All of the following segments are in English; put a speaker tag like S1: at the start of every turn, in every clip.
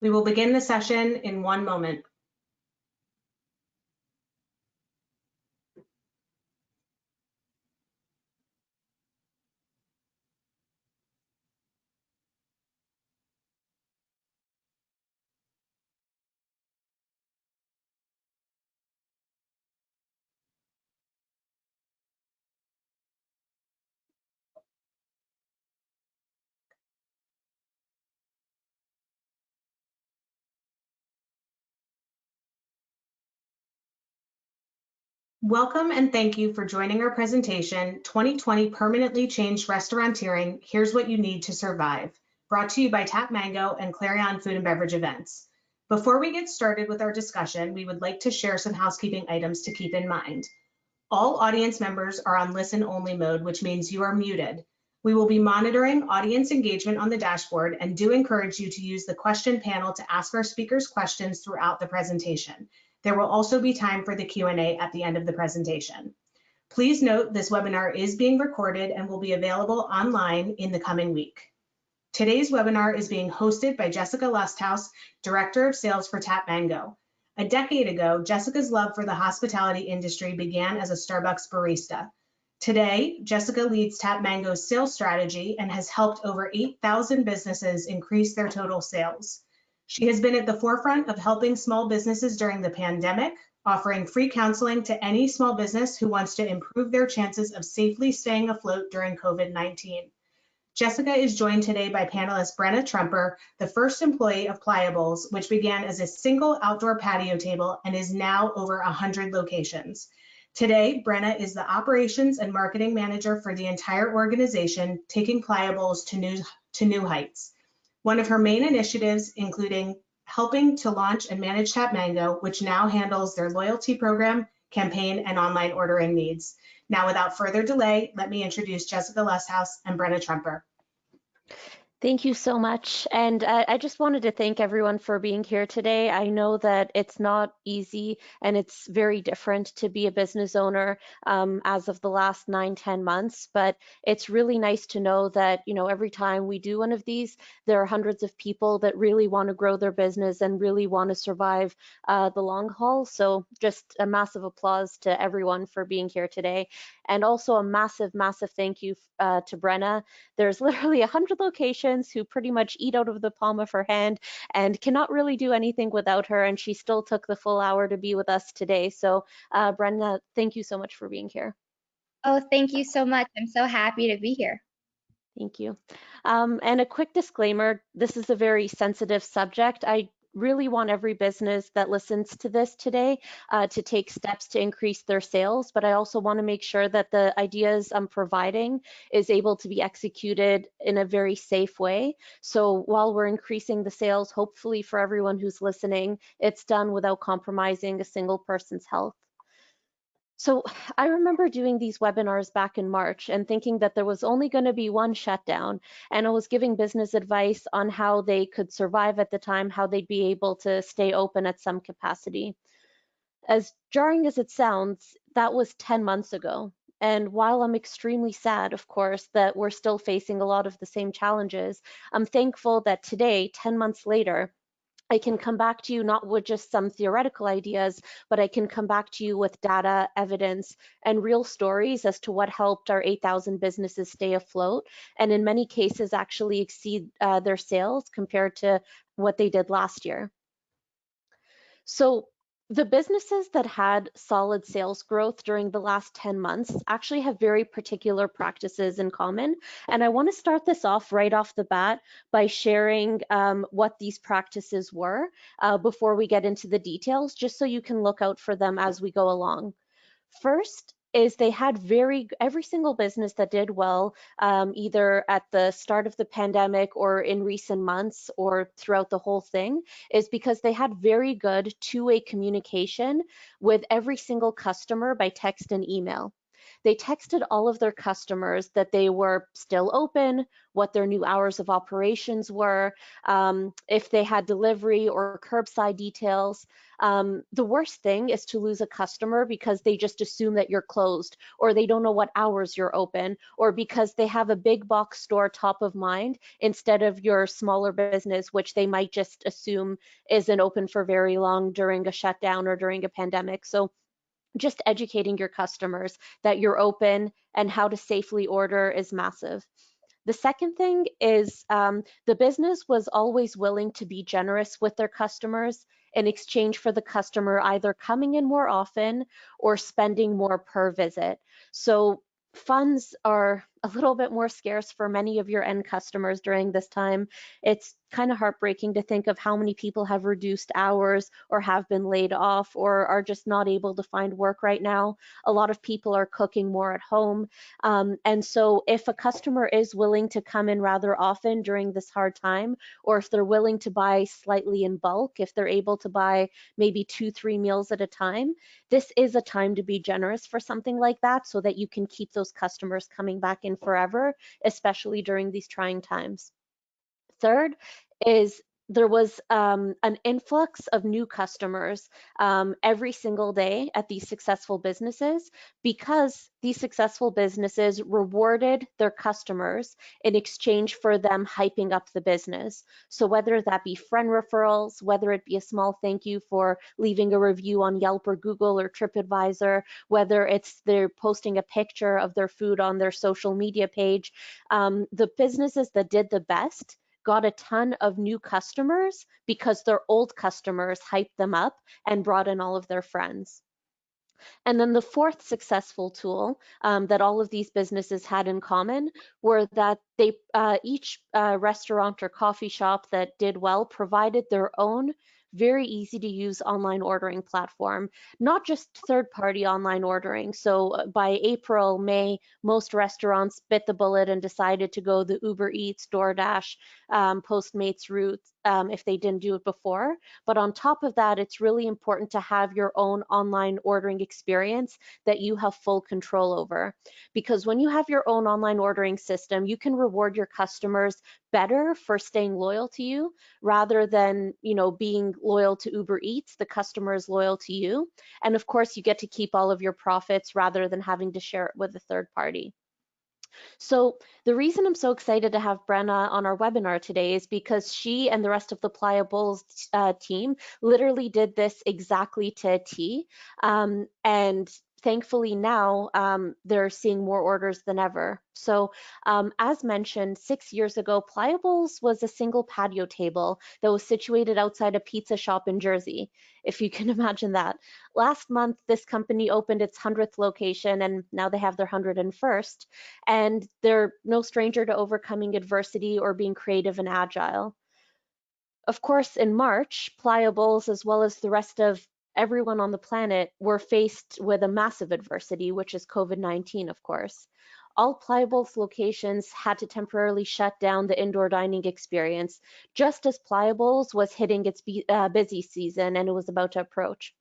S1: We will begin the session in 1 moment. Welcome and thank you for joining our presentation, 2020 Permanently Changed Restauranteering, Here's What You Need to Survive, brought to you by Tap Mango and Clarion Food and Beverage Events. Before we get started with our discussion, we would like to share some housekeeping items to keep in mind. All audience members are on listen-only mode, which means you are muted. We will be monitoring audience engagement on the dashboard and do encourage you to use the question panel to ask our speakers questions throughout the presentation. There will also be time for the Q&A at the end of the presentation. Please note this webinar is being recorded and will be available online in the coming week. Today's webinar is being hosted by Jessica Lusthouse, Director of Sales for Tap Mango. A decade ago, Jessica's love for the hospitality industry began as a Starbucks barista. Today, Jessica leads Tap Mango's sales strategy and has helped over 8,000 businesses increase their total sales. She has been at the forefront of helping small businesses during the pandemic, offering free counseling to any small business who wants to improve their chances of safely staying afloat during COVID-19. Jessica is joined today by panelist Brenna Trumper, the first employee of Playa, which began as a single outdoor patio table and is now over 100 locations. Today, Brenna is the operations and marketing manager for the entire organization, taking Playa to new heights. One of her main initiatives, including helping to launch and manage Tap Mango, which now handles their loyalty program, campaign, and online ordering needs. Now, without further delay, let me introduce Jessica Lusthouse and Brenna Trumper.
S2: Thank you so much. And I just wanted to thank everyone for being here today. I know that it's not easy and it's very different to be a business owner as of the last 9-10 months, but it's really nice to know that, you know, every time we do one of these, there are hundreds of people that really want to grow their business and really want to survive the long haul. So just a massive applause to everyone for being here today. And also a massive, massive thank you to Brenna. There's literally 100 locations who pretty much eat out of the palm of her hand and cannot really do anything without her, and she still took the full hour to be with us today. So Brenna, thank you so much for being here.
S3: Oh, thank you so much. I'm so happy to be here.
S2: Thank you. And a quick disclaimer, this is a very sensitive subject. I really want every business that listens to this today to take steps to increase their sales, but I also want to make sure that the ideas I'm providing is able to be executed in a very safe way. So while we're increasing the sales, hopefully for everyone who's listening, it's done without compromising a single person's health. So I remember doing these webinars back in March and thinking that there was only going to be one shutdown, and I was giving business advice on how they could survive at the time, how they'd be able to stay open at some capacity. As jarring as it sounds, that was 10 months ago. And while I'm extremely sad, of course, that we're still facing a lot of the same challenges, I'm thankful that today, 10 months later, I can come back to you not with just some theoretical ideas, but I can come back to you with data, evidence, and real stories as to what helped our 8,000 businesses stay afloat, and in many cases actually exceed their sales compared to what they did last year. So the businesses that had solid sales growth during the last 10 months actually have very particular practices in common. And I want to start this off right off the bat by sharing what these practices were before we get into the details, just so you can look out for them as we go along. First is they had every single business that did well, either at the start of the pandemic or in recent months or throughout the whole thing, is because they had very good two-way communication with every single customer by text and email. They texted all of their customers that they were still open, what their new hours of operations were, if they had delivery or curbside details. The worst thing is to lose a customer because they just assume that you're closed, or they don't know what hours you're open, or because they have a big box store top of mind instead of your smaller business, which they might just assume isn't open for very long during a shutdown or during a pandemic. So just educating your customers that you're open and how to safely order is massive. The second thing is the business was always willing to be generous with their customers in exchange for the customer either coming in more often or spending more per visit. So funds are a little bit more scarce for many of your end customers during this time. It's kind of heartbreaking to think of how many people have reduced hours or have been laid off or are just not able to find work right now. A lot of people are cooking more at home. And so if a customer is willing to come in rather often during this hard time, or if they're willing to buy slightly in bulk, if they're able to buy maybe 2, 3 meals at a time, this is a time to be generous for something like that so that you can keep those customers coming back in forever, especially during these trying times. Third is there was an influx of new customers every single day at these successful businesses because these successful businesses rewarded their customers in exchange for them hyping up the business. So whether that be friend referrals, whether it be a small thank you for leaving a review on Yelp or Google or TripAdvisor, whether it's they're posting a picture of their food on their social media page, the businesses that did the best got a ton of new customers because their old customers hyped them up and brought in all of their friends. And then the fourth successful tool that all of these businesses had in common were that they each restaurant or coffee shop that did well provided their own very easy to use online ordering platform, not just third-party online ordering. So by April, May, most restaurants bit the bullet and decided to go the Uber Eats, DoorDash, Postmates route if they didn't do it before. But on top of that, it's really important to have your own online ordering experience that you have full control over. Because when you have your own online ordering system, you can reward your customers better for staying loyal to you rather than, being loyal to Uber Eats. The customer is loyal to you. And of course, you get to keep all of your profits rather than having to share it with a third party. So the reason I'm so excited to have Brenna on our webinar today is because she and the rest of the Playa Bulls team literally did this exactly to a T. And thankfully now they're seeing more orders than ever. So as mentioned, 6 years ago, Playa Bulls was a single patio table that was situated outside a pizza shop in Jersey, if you can imagine that. Last month, this company opened its 100th location and now they have their 101st. And they're no stranger to overcoming adversity or being creative and agile. Of course, in March, Playa Bulls, as well as the rest of everyone on the planet, were faced with a massive adversity, which is COVID-19, of course. All Playa Bulls locations had to temporarily shut down the indoor dining experience, just as Playa Bulls was hitting its busy season and it was about to approach.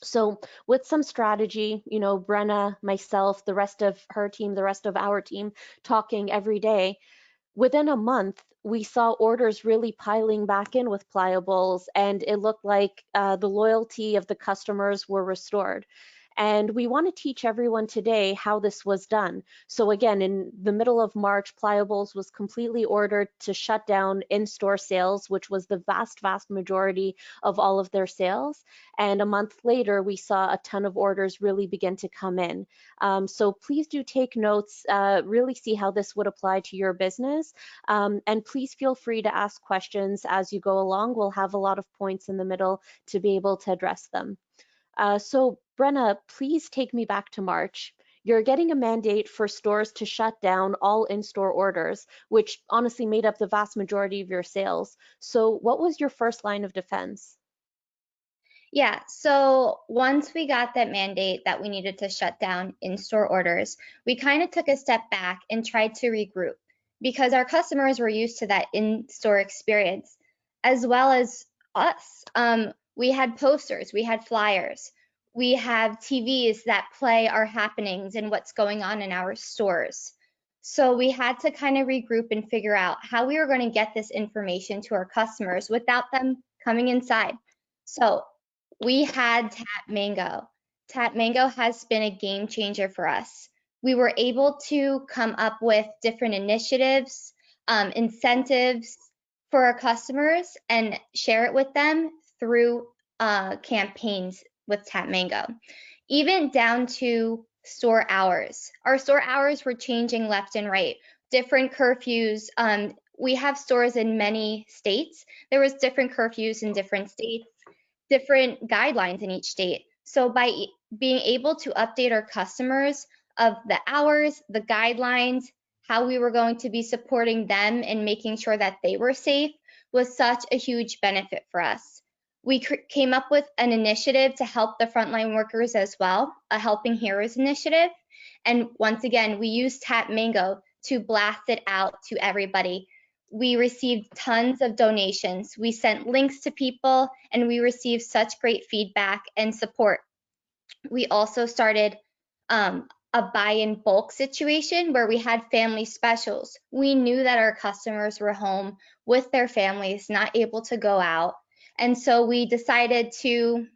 S2: So with some strategy, Brenna, myself, the rest of her team, the rest of our team talking every day, within a month, we saw orders really piling back in with Playa Bulls, and it looked like the loyalty of the customers were restored. And we want to teach everyone today how this was done. So again, in the middle of March, Playa Bulls was completely ordered to shut down in-store sales, which was the vast, vast majority of all of their sales. And a month later, we saw a ton of orders really begin to come in. So please do take notes, really see how this would apply to your business. And please feel free to ask questions as you go along. We'll have a lot of points in the middle to be able to address them. So Brenna, please take me back to March. You're getting a mandate for stores to shut down all in-store orders, which honestly made up the vast majority of your sales. So what was your first line of defense?
S3: Yeah, so once we got that mandate that we needed to shut down in-store orders, we kind of took a step back and tried to regroup because our customers were used to that in-store experience as well as us. We had posters, we had flyers, we have TVs that play our happenings and what's going on in our stores. So we had to kind of regroup and figure out how we were going to get this information to our customers without them coming inside. So we had Tap Mango. Tap Mango has been a game changer for us. We were able to come up with different initiatives, incentives for our customers and share it with them through campaigns with Tap Mango, even down to store hours. Our store hours were changing left and right, different curfews. We have stores in many states. There was different curfews in different states, different guidelines in each state. So by being able to update our customers of the hours, the guidelines, how we were going to be supporting them and making sure that they were safe was such a huge benefit for us. We came up with an initiative to help the frontline workers as well, a Helping Heroes initiative. And once again, we used Tap Mango to blast it out to everybody. We received tons of donations. We sent links to people and we received such great feedback and support. We also started a buy in bulk situation where we had family specials. We knew that our customers were home with their families, not able to go out. And so we decided to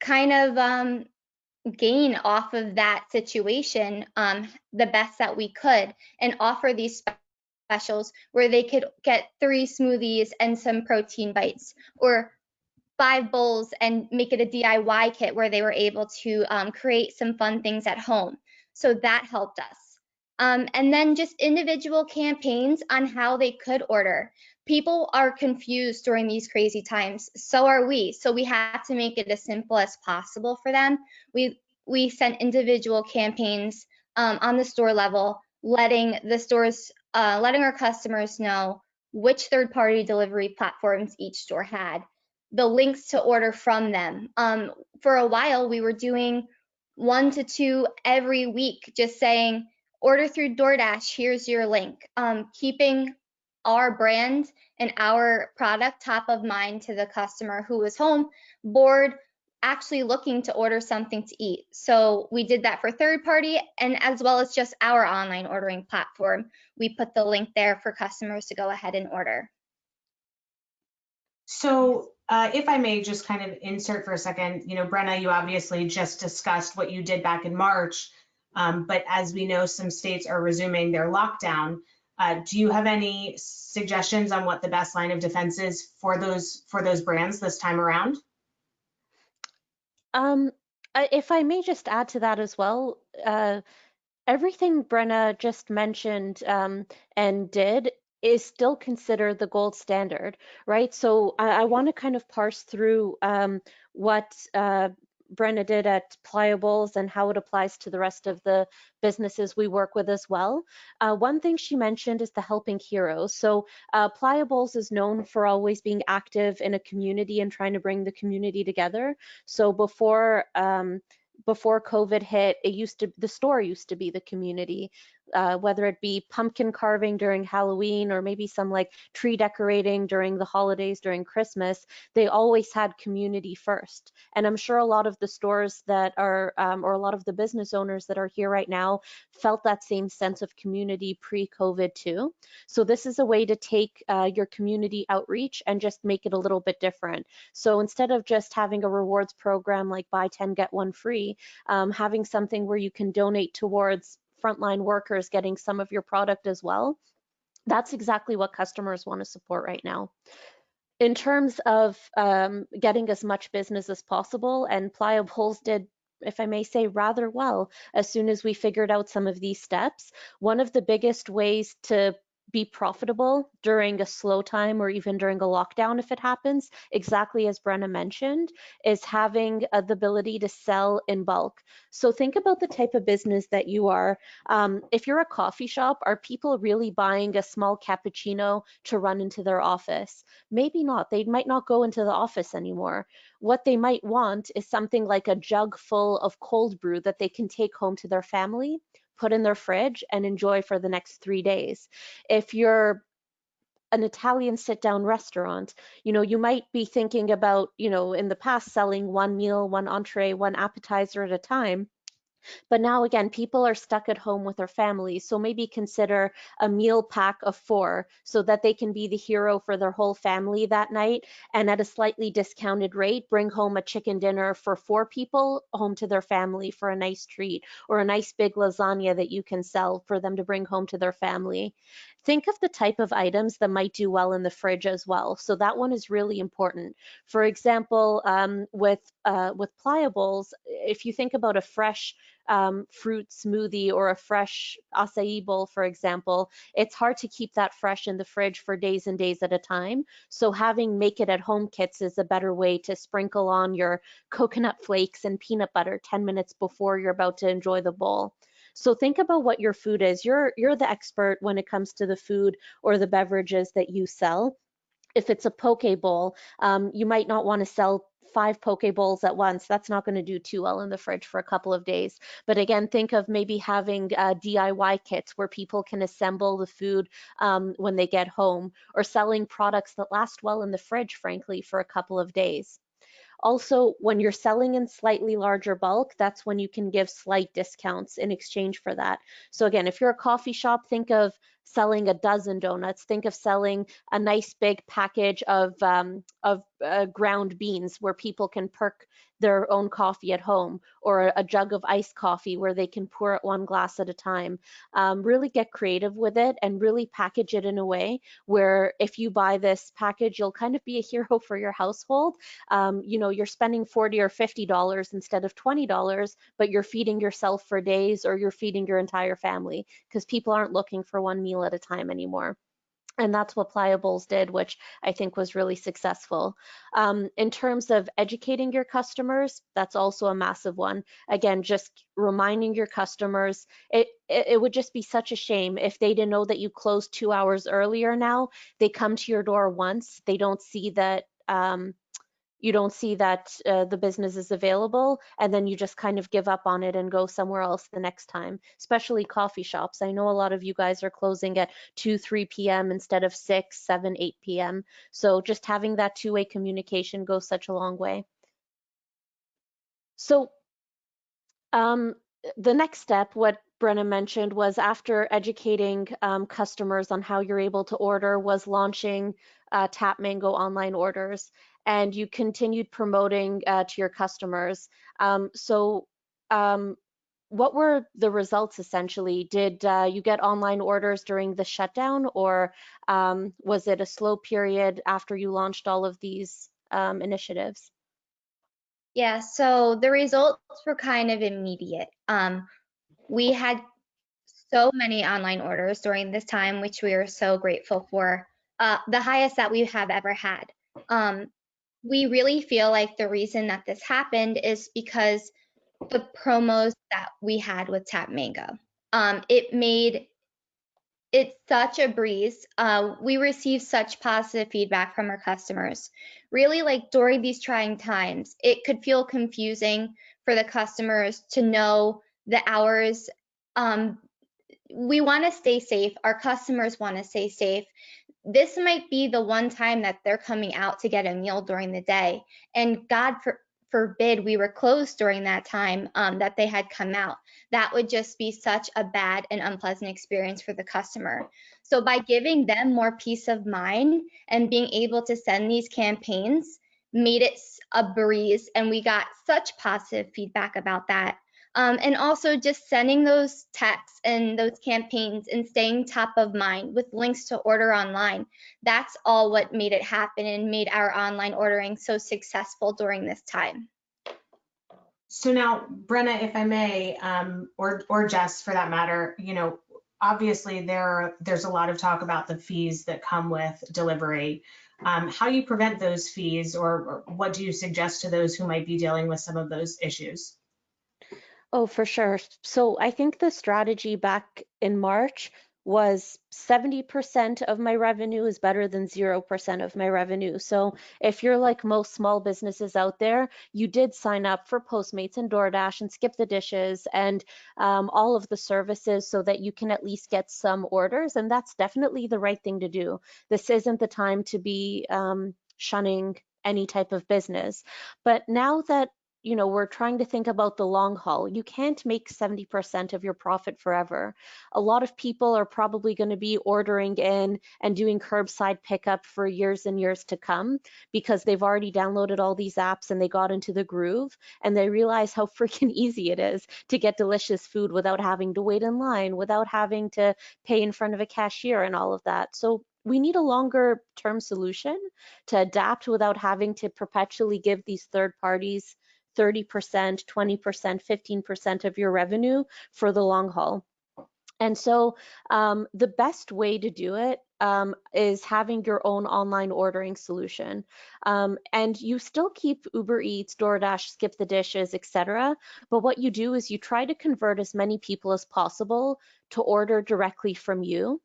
S3: kind of gain off of that situation the best that we could and offer these specials where they could get 3 smoothies and some protein bites, or 5 bowls and make it a DIY kit where they were able to create some fun things at home. So that helped us. And then just individual campaigns on how they could order. People are confused during these crazy times. So are we. So we have to make it as simple as possible for them. We sent individual campaigns on the store level, letting our customers know which third-party delivery platforms each store had, the links to order from them. For a while, we were doing 1 to 2 every week, just saying, order through DoorDash, here's your link. Keeping our brand and our product top of mind to the customer who was home, bored, actually looking to order something to eat. So we did that for third party and as well as just our online ordering platform. We put the link there for customers to go ahead and order.
S1: So if I may just kind of insert for a second, Brenna, you obviously just discussed what you did back in March, but as we know, some states are resuming their lockdown. Do you have any suggestions on what the best line of defense is for those brands this time around?
S2: If I may just add to that as well, everything Brenna just mentioned and did is still considered the gold standard, right? So I want to kind of parse through what Brenna did at Playa and how it applies to the rest of the businesses we work with as well. One thing she mentioned is the Helping Heroes. So Playa is known for always being active in a community and trying to bring the community together. So before COVID hit, the store used to be the community, whether it be pumpkin carving during Halloween or maybe some like tree decorating during the holidays, during Christmas. They always had community first. And I'm sure a lot of the stores that are, or a lot of the business owners that are here right now felt that same sense of community pre-COVID too. So this is a way to take your community outreach and just make it a little bit different. So instead of just having a rewards program like buy 10, get 1 free, having something where you can donate towards frontline workers getting some of your product as well. That's exactly what customers want to support right now. In terms of getting as much business as possible, and Playa did, if I may say, rather well as soon as we figured out some of these steps. One of the biggest ways to be profitable during a slow time or even during a lockdown, if it happens, exactly as Brenna mentioned, is having the ability to sell in bulk. So think about the type of business that you are. If you're a coffee shop, are people really buying a small cappuccino to run into their office? Maybe not. They might not go into the office anymore. What they might want is something like a jug full of cold brew that they can take home to their family, put in their fridge, and enjoy for the next 3 days. If you're an Italian sit-down restaurant, you might be thinking about, in the past selling 1 meal, 1 entree, 1 appetizer at a time. But now again, people are stuck at home with their families, so maybe consider a meal pack of 4 so that they can be the hero for their whole family that night, and at a slightly discounted rate, bring home a chicken dinner for 4 people home to their family for a nice treat, or a nice big lasagna that you can sell for them to bring home to their family. Think of the type of items that might do well in the fridge as well. So that one is really important. For example, with Playa bowls, if you think about a fresh fruit smoothie or a fresh acai bowl, for example, it's hard to keep that fresh in the fridge for days and days at a time. So having make it at home kits is a better way to sprinkle on your coconut flakes and peanut butter 10 minutes before you're about to enjoy the bowl. So think about what your food is. You're the expert when it comes to the food or the beverages that you sell. If it's a poke bowl, you might not want to sell 5 poke bowls at once. That's not going to do too well in the fridge for a couple of days. But again, think of maybe having DIY kits where people can assemble the food when they get home, or selling products that last well in the fridge, frankly, for a couple of days. Also, when you're selling in slightly larger bulk, that's when you can give slight discounts in exchange for that. So again, if you're a coffee shop, think of selling a dozen donuts. Think of selling a nice big package of ground beans where people can perk their own coffee at home, or a jug of iced coffee where they can pour it 1 glass at a time. Really get creative with it and really package it in a way where if you buy this package, you'll kind of be a hero for your household. You're spending $40 or $50 instead of $20, but you're feeding yourself for days, or you're feeding your entire family, because people aren't looking for one meal at a time anymore. And that's what Playa Bowls did, which I think was really successful. In terms of educating your customers, that's also a massive one. Again, just reminding your customers, it would just be such a shame if they didn't know that you closed 2 hours earlier now. They come to your door once, they don't see that you don't see that the business is available, and then you just kind of give up on it and go somewhere else the next time, especially coffee shops. I know a lot of you guys are closing at 2, 3 p.m. instead of 6, 7, 8 p.m. So just having that two-way communication goes such a long way. So um, the next step, what Brenna mentioned, was after educating customers on how you're able to order, was launching Tap Mango online orders, and you continued promoting to your customers. So what were the results essentially? Did you get online orders during the shutdown, or was it a slow period after you launched all of these initiatives?
S3: Yeah, so the results were kind of immediate. We had so many online orders during this time, which we are so grateful for, the highest that we have ever had. We really feel like the reason that this happened is because the promos that we had with Tap Mango. It made it such a breeze. We received such positive feedback from our customers. Really, like during these trying times, it could feel confusing for the customers to know the hours. We want to stay safe. Our customers want to stay safe. This might be the one time that they're coming out to get a meal during the day. And forbid we were closed during that time, that they had come out. That would just be such a bad and unpleasant experience for the customer. So by giving them more peace of mind and being able to send these campaigns made it a breeze. And we got such positive feedback about that. And also just sending those texts and those campaigns and staying top of mind with links to order online. That's all what made it happen and made our online ordering so successful during this time.
S1: So now, Brenna, if I may, or Jess for that matter, obviously there's a lot of talk about the fees that come with delivery. How do you prevent those fees, or what do you suggest to those who might be dealing with some of those issues?
S2: Oh, for sure. So I think the strategy back in March was 70% of my revenue is better than 0% of my revenue. So if you're like most small businesses out there, you did sign up for Postmates and DoorDash and Skip the Dishes and all of the services so that you can at least get some orders. And that's definitely the right thing to do. This isn't the time to be shunning any type of business. But now that we're trying to think about the long haul. You can't make 70% of your profit forever. A lot of people are probably going to be ordering in and doing curbside pickup for years and years to come because they've already downloaded all these apps and they got into the groove and they realize how freaking easy it is to get delicious food without having to wait in line, without having to pay in front of a cashier and all of that. So we need a longer term solution to adapt without having to perpetually give these third parties 30%, 20%, 15% of your revenue for the long haul. And so the best way to do it is having your own online ordering solution. And you still keep Uber Eats, DoorDash, Skip the Dishes, etc. But what you do is you try to convert as many people as possible to order directly from you.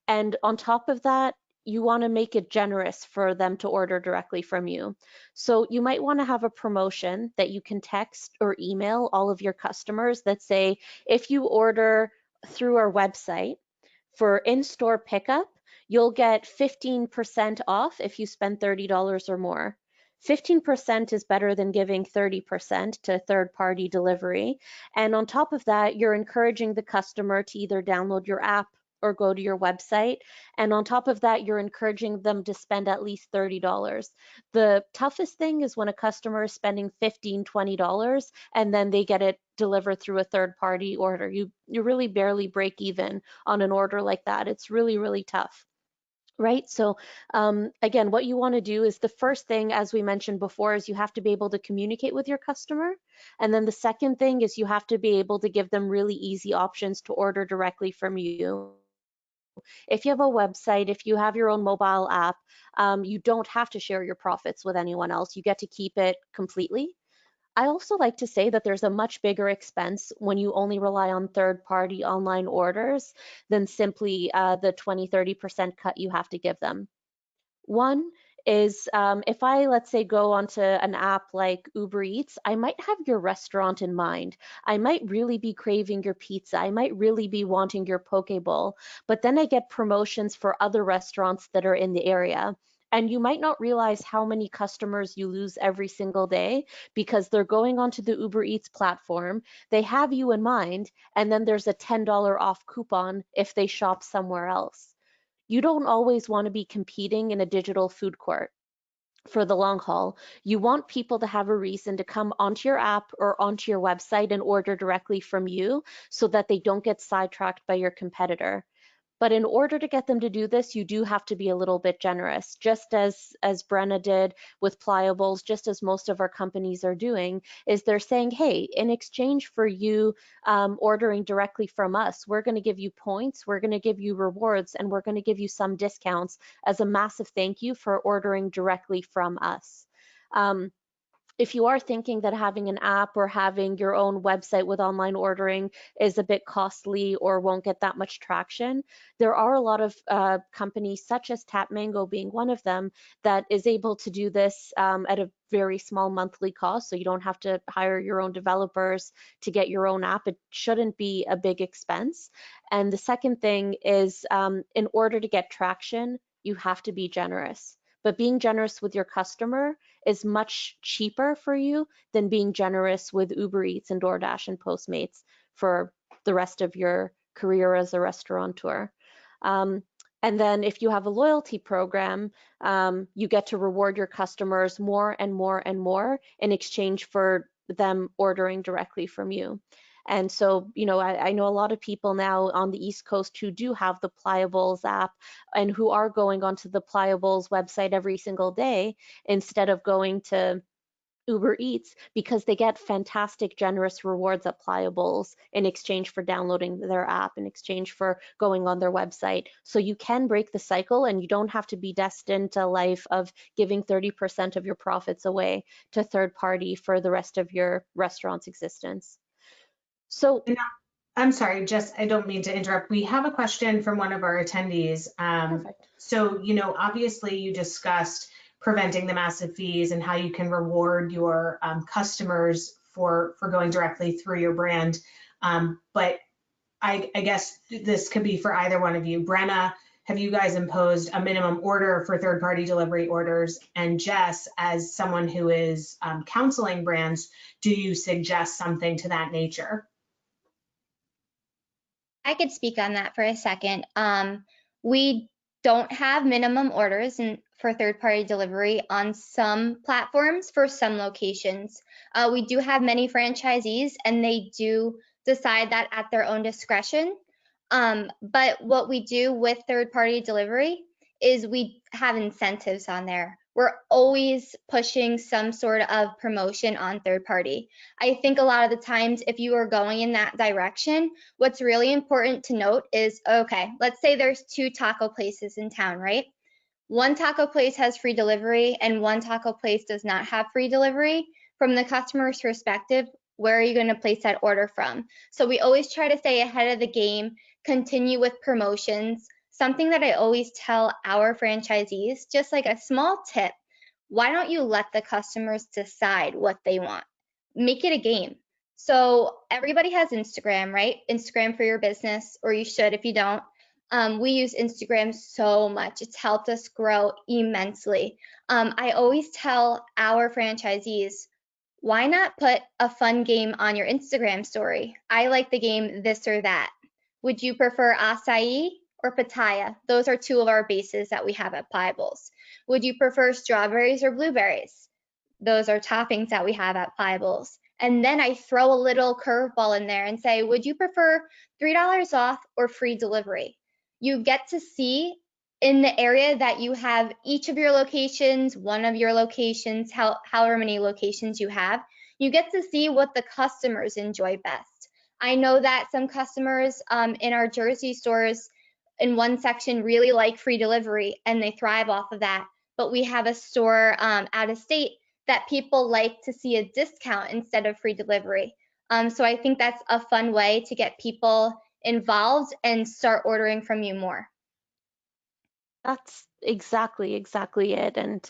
S2: And on top of that, you want to make it generous for them to order directly from you. So you might want to have a promotion that you can text or email all of your customers that say, if you order through our website for in-store pickup, you'll get 15% off if you spend $30 or more. 15% is better than giving 30% to third-party delivery. And on top of that, you're encouraging the customer to either download your app or go to your website. And on top of that, you're encouraging them to spend at least $30. The toughest thing is when a customer is spending $15, $20 and then they get it delivered through a third party order. You really barely break even on an order like that. It's really, really tough. Right. So again, what you want to do is the first thing, as we mentioned before, is you have to be able to communicate with your customer. And then the second thing is you have to be able to give them really easy options to order directly from you. If you have a website, if you have your own mobile app, you don't have to share your profits with anyone else. You get to keep it completely. I also like to say that there's a much bigger expense when you only rely on third-party online orders than simply the 20-30% cut you have to give them. One is if I, let's say, go onto an app like Uber Eats, I might have your restaurant in mind. I might really be craving your pizza. I might really be wanting your poke bowl. But then I get promotions for other restaurants that are in the area. And you might not realize how many customers you lose every single day because they're going onto the Uber Eats platform. They have you in mind, and then there's a $10 off coupon if they shop somewhere else. You don't always want to be competing in a digital food court for the long haul. You want people to have a reason to come onto your app or onto your website and order directly from you so that they don't get sidetracked by your competitor. But in order to get them to do this, you do have to be a little bit generous, just as Brenna did with Playa bowls, just as most of our companies are doing, is they're saying, hey, in exchange for you ordering directly from us, we're going to give you points, we're going to give you rewards, and we're going to give you some discounts as a massive thank you for ordering directly from us. If you are thinking that having an app or having your own website with online ordering is a bit costly or won't get that much traction, there are a lot of companies, such as Tap Mango being one of them, that is able to do this at a very small monthly cost. So you don't have to hire your own developers to get your own app. It shouldn't be a big expense. And the second thing is in order to get traction, you have to be generous. But being generous with your customer is much cheaper for you than being generous with Uber Eats and DoorDash and Postmates for the rest of your career as a restaurateur. And then if you have a loyalty program, you get to reward your customers more and more and more in exchange for them ordering directly from you. And so, I know a lot of people now on the East Coast who do have the Playa bowls app and who are going onto the Playa bowls website every single day instead of going to Uber Eats because they get fantastic, generous rewards at Playa bowls in exchange for downloading their app, in exchange for going on their website. So you can break the cycle and you don't have to be destined to a life of giving 30% of your profits away to third party for the rest of your restaurant's existence. So
S1: I'm sorry, Jess, I don't mean to interrupt. We have a question from one of our attendees.
S2: Perfect.
S1: So, obviously you discussed preventing the massive fees and how you can reward your customers for going directly through your brand. But I guess this could be for either one of you. Brenna, have you guys imposed a minimum order for third-party delivery orders? And Jess, as someone who is counseling brands, do you suggest something to that nature?
S3: I could speak on that for a second. We don't have minimum orders for third-party delivery on some platforms for some locations. We do have many franchisees, and they do decide that at their own discretion. But what we do with third-party delivery is we have incentives on there. We're always pushing some sort of promotion on third party. I think a lot of the times, if you are going in that direction, what's really important to note is, okay, let's say there's 2 taco places in town, right? One taco place has free delivery and one taco place does not have free delivery. From the customer's perspective, where are you going to place that order from? So we always try to stay ahead of the game, continue with promotions. Something that I always tell our franchisees, just like a small tip, why don't you let the customers decide what they want? Make it a game. So everybody has Instagram, right? Instagram for your business, or you should if you don't. We use Instagram so much. It's helped us grow immensely. I always tell our franchisees, why not put a fun game on your Instagram story? I like the game this or that. Would you prefer acai or pitaya? Those are 2 of our bases that we have at Playa Bowls. Would you prefer strawberries or blueberries? Those are toppings that we have at Playa Bowls. And then I throw a little curveball in there and say, would you prefer $3 off or free delivery? You get to see in the area that you have each of your locations, one of your locations, however many locations you have, you get to see what the customers enjoy best. I know that some customers in our Jersey stores in one section really like free delivery and they thrive off of that. But we have a store out of state that people like to see a discount instead of free delivery. So I think that's a fun way to get people involved and start ordering from you more.
S2: That's exactly it. And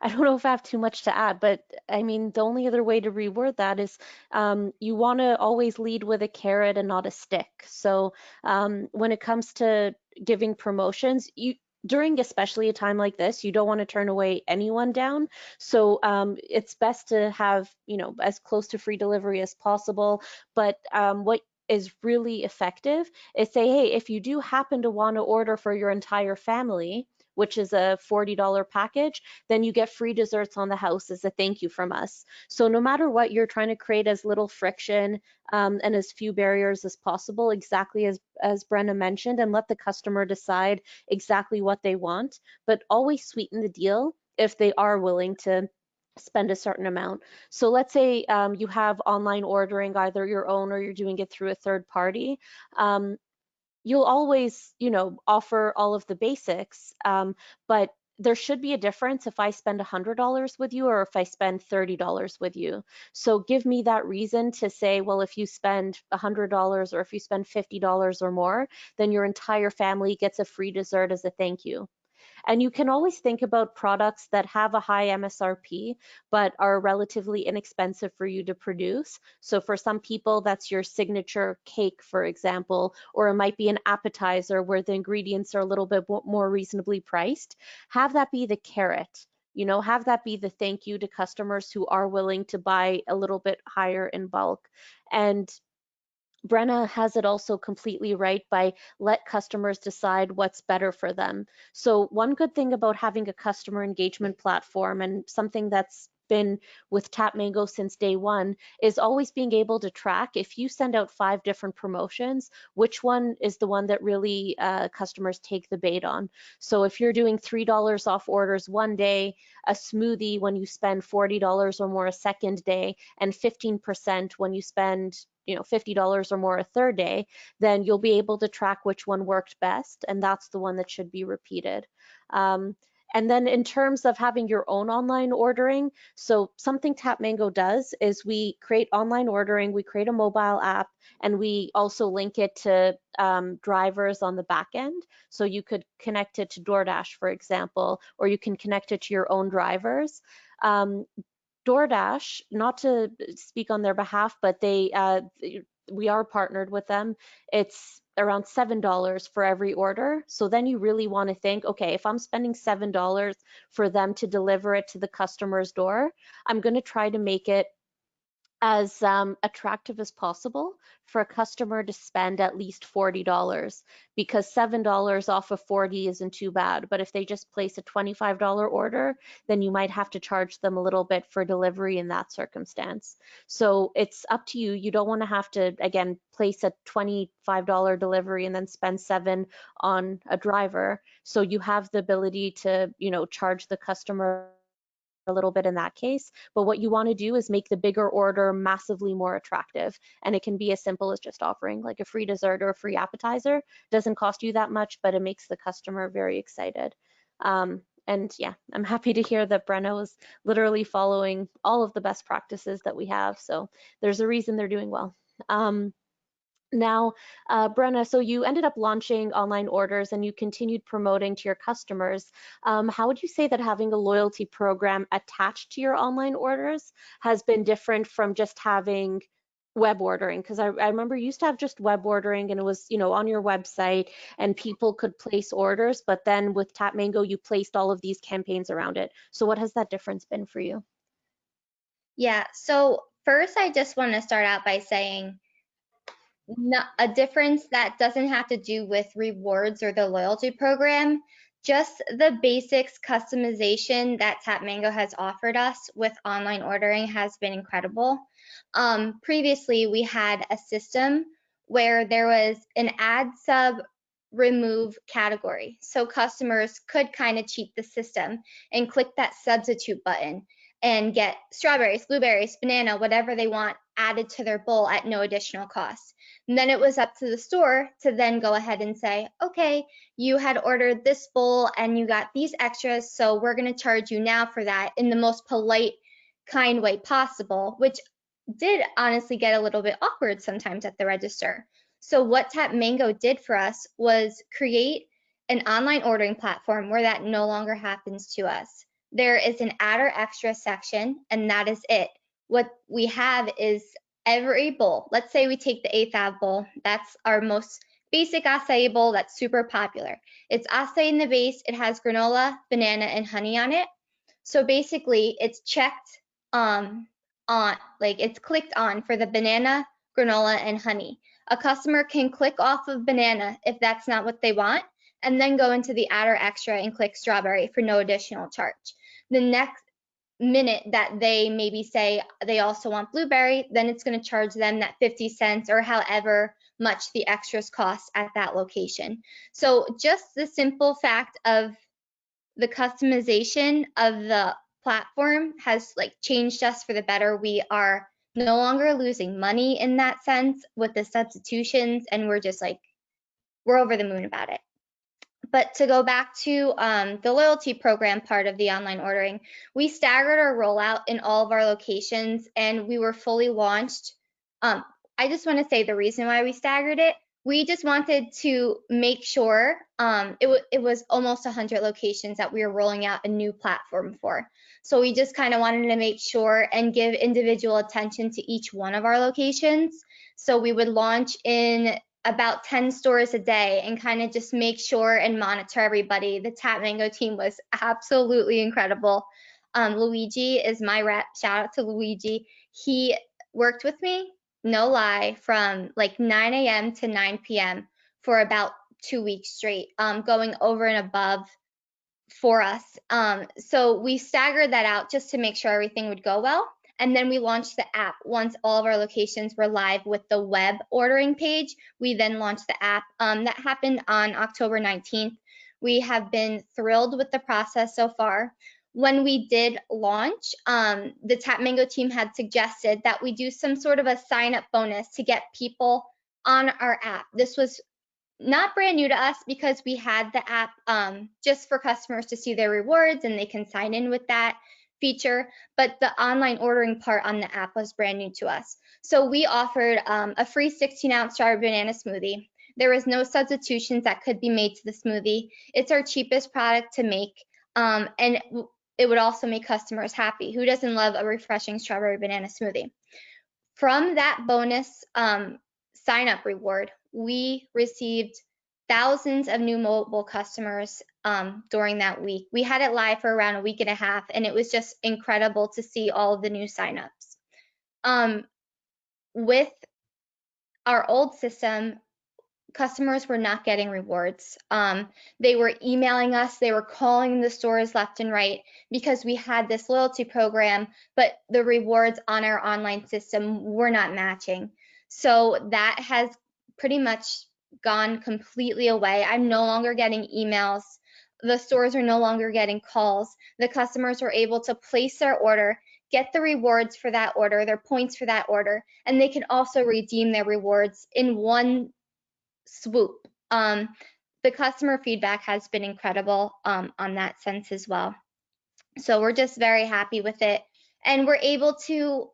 S2: I don't know if I have too much to add, but I mean, the only other way to reword that is you want to always lead with a carrot and not a stick. So when it comes to giving promotions, during especially a time like this, you don't want to turn away anyone down. So it's best to have, as close to free delivery as possible. But what is really effective is say, hey, if you do happen to want to order for your entire family, which is a $40 package, then you get free desserts on the house as a thank you from us. So no matter what, you're trying to create as little friction and as few barriers as possible, exactly as Brenna mentioned, and let the customer decide exactly what they want, but always sweeten the deal if they are willing to spend a certain amount. So let's say you have online ordering, either your own or you're doing it through a third party. You'll always, offer all of the basics, but there should be a difference if I spend $100 with you or if I spend $30 with you. So give me that reason to say, well, if you spend $100 or if you spend $50 or more, then your entire family gets a free dessert as a thank you. And you can always think about products that have a high MSRP, but are relatively inexpensive for you to produce. So for some people, that's your signature cake, for example, or it might be an appetizer where the ingredients are a little bit more reasonably priced. Have that be the carrot. Have that be the thank you to customers who are willing to buy a little bit higher in bulk. And Brenna has it also completely right by let customers decide what's better for them. So one good thing about having a customer engagement platform, and something that's been with Tap Mango since day one, is always being able to track, if you send out 5 different promotions, which one is the one that really customers take the bait on. So if you're doing $3 off orders one day, a smoothie when you spend $40 or more a second day, and 15% when you spend $50 or more a third day, then you'll be able to track which one worked best, and that's the one that should be repeated. And then in terms of having your own online ordering, so something Tap Mango does is we create online ordering, we create a mobile app, and we also link it to drivers on the back end. So you could connect it to DoorDash, for example, or you can connect it to your own drivers. DoorDash, not to speak on their behalf, but we are partnered with them. It's around $7 for every order. So then you really want to think, okay, if I'm spending $7 for them to deliver it to the customer's door, I'm going to try to make it as attractive as possible for a customer to spend at least $40, because $7 off of 40 isn't too bad. But if they just place a $25 order, then you might have to charge them a little bit for delivery in that circumstance. So it's up to you. You don't want to have to, again, place a $25 delivery and then spend $7 on a driver. So you have the ability to, charge the customer a little bit in that case. But what you want to do is make the bigger order massively more attractive. And it can be as simple as just offering like a free dessert or a free appetizer. It doesn't cost you that much, but it makes the customer very excited. And yeah, I'm happy to hear that Brenna was literally following all of the best practices that we have. So there's a reason they're doing well. Now, Brenna, so you ended up launching online orders and you continued promoting to your customers. How would you say that having a loyalty program attached to your online orders has been different from just having web ordering? Because I remember you used to have just web ordering and it was, on your website and people could place orders, but then with Tap Mango, you placed all of these campaigns around it. So what has that difference been for you?
S3: Yeah, so first I just want to start out by saying a difference that doesn't have to do with rewards or the loyalty program, just the basics customization that Tap Mango has offered us with online ordering has been incredible. Previously, we had a system where there was an add sub remove category. So customers could kind of cheat the system and click that substitute button and get strawberries, blueberries, banana, whatever they want added to their bowl at no additional cost. And then it was up to the store to then go ahead and say, okay, you had ordered this bowl and you got these extras, so we're going to charge you now for that in the most polite, kind way possible, which did honestly get a little bit awkward sometimes at the register. So what Tap Mango did for us was create an online ordering platform where that no longer happens to us. There is an add or extra section, and that is it. What we have is every bowl. Let's say we take the AFAB bowl. That's our most basic acai bowl that's super popular. It's acai in the base. It has granola, banana, and honey on it. So basically, it's checked on, like it's clicked on for the banana, granola, and honey. A customer can click off of banana if that's not what they want, and then go into the add or extra and click strawberry for no additional charge. The next minute that they maybe say they also want blueberry, then it's going to charge them that 50 cents or however much the extras cost at that location. So just the simple fact of the customization of the platform has like changed us for the better. We are no longer losing money in that sense with the substitutions, and we're just like, we're over the moon about it. But to go back to the loyalty program part of the online ordering, we staggered our rollout in all of our locations and we were fully launched. I just want to say the reason why we staggered it, we just wanted to make sure it was almost 100 locations that we were rolling out a new platform for. So we just kind of wanted to make sure and give individual attention to each one of our locations. So we would launch in about 10 stores a day and kind of just make sure and monitor everybody. The Tap Mango team was absolutely incredible. Luigi is my rep. Shout out to Luigi. He worked with me, no lie, from like 9 a.m. to 9 p.m. for about 2 weeks straight, going over and above for us. So we staggered that out just to make sure everything would go well. And then we launched the app once all of our locations were live with the web ordering page. We then launched the app. That happened on October 19th. We have been thrilled with the process so far. When we did launch, the Tap Mango team had suggested that we do some sort of a sign-up bonus to get people on our app. This was not brand new to us because we had the app just for customers to see their rewards and they can sign in with that feature, but the online ordering part on the app was brand new to us. So we offered a free 16-ounce strawberry banana smoothie. There was no substitutions that could be made to the smoothie. It's our cheapest product to make, and it would also make customers happy. Who doesn't love a refreshing strawberry banana smoothie? From that bonus sign-up reward, we received thousands of new mobile customers during that week. We had it live for around a week and a half, and it was just incredible to see all of the new signups. With our old system, customers were not getting rewards. They were emailing us, they were calling the stores left and right because we had this loyalty program, but the rewards on our online system were not matching. So that has pretty much gone completely away. I'm no longer getting emails. The stores are no longer getting calls. The customers were able to place their order, get the rewards for that order, their points for that order, and they can also redeem their rewards in one swoop. The customer feedback has been incredible on that sense as well. So we're just very happy with it. And we're able to